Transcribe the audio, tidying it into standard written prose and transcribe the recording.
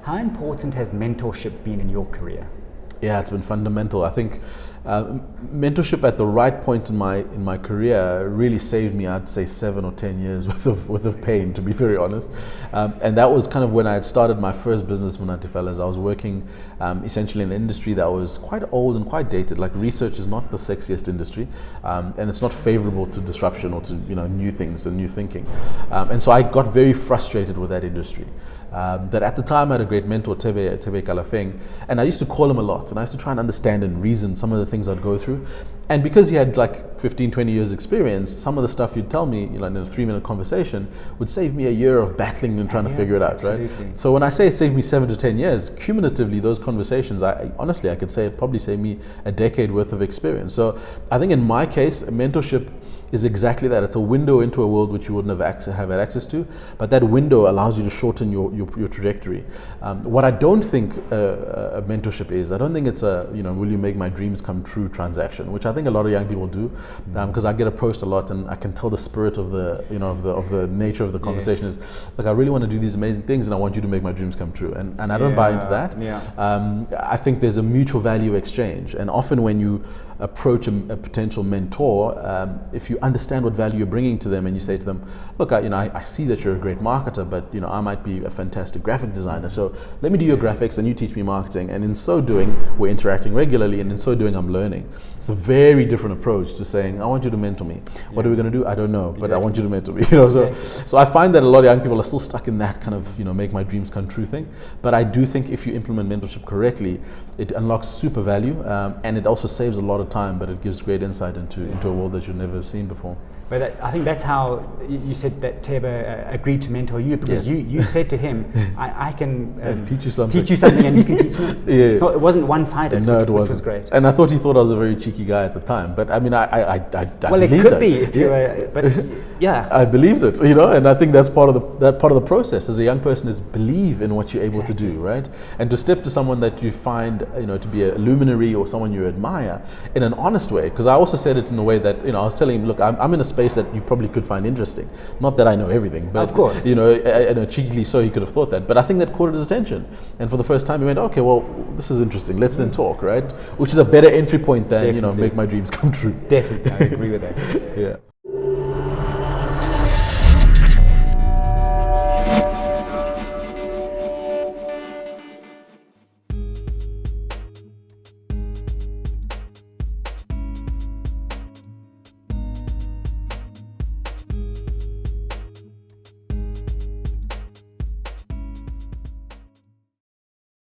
How important has mentorship been in your career? Yeah, it's been fundamental. I think mentorship at the right point in my career really saved me, I'd say, 7 or 10 years worth of pain, to be very honest. And that was kind of when I had started my first business, Munati Fellas. I was working essentially in an industry that was quite old and quite dated. Like, research is not the sexiest industry, and it's not favorable to disruption or to new things and new thinking. And so I got very frustrated with that industry. That at the time I had a great mentor, Tebe Kalafeng, and I used to call him a lot, and I used to try and understand and reason some of the things I'd go through. And because he had like 15, 20 years experience, some of the stuff he'd tell me in a 3-minute conversation would save me a year of battling and trying to figure it out, absolutely. right? So when I say it saved me 7 to 10 years, cumulatively those conversations, honestly I could say it probably saved me a decade worth of experience. So I think in my case, mentorship is exactly that. It's a window into a world which you wouldn't have had access to, but that window allows you to shorten your trajectory. What I don't think a mentorship is, I don't think it's a will you make my dreams come true transaction, which I think a lot of young people do, because I get approached a lot, and I can tell the spirit of the of the nature of the conversation is like, I really want to do these amazing things, and I want you to make my dreams come true, and I don't buy into that. I think there's a mutual value exchange, and often when you approach a potential mentor, if you understand what value you're bringing to them, and you say to them, look, I see that you're a great marketer, but I might be a fantastic graphic designer, so let me do your graphics and you teach me marketing, and in so doing we're interacting regularly, and in so doing I'm learning. It's a very different approach to saying, I want you to mentor me. What are we going to do? I don't know, but I want you to mentor me. So I find that a lot of young people are still stuck in that kind of make my dreams come true thing. But I do think if you implement mentorship correctly, it unlocks super value, and it also saves a lot of time, but it gives great insight into a world that you've never seen before. But I think that's how you said that Teba agreed to mentor you, because you said to him, I can teach you something, and you can teach me. It wasn't one-sided. No, it wasn't. Which was great. And I thought he thought I was a very cheeky guy at the time, but I mean, I well, it could be if you were, but I believed it, and I think that's part of the process as a young person, is believe in what you're able to do, right? And to step to someone that you find to be a luminary or someone you admire in an honest way, because I also said it in a way that I was telling him, look, I'm in a space that you probably could find interesting. Not that I know everything, but of course, cheekily so he could have thought that. But I think that caught his attention, and for the first time he went, okay, well, this is interesting. Let's then talk, right? Which is a better entry point than make my dreams come true. Definitely, I agree with that. Yeah.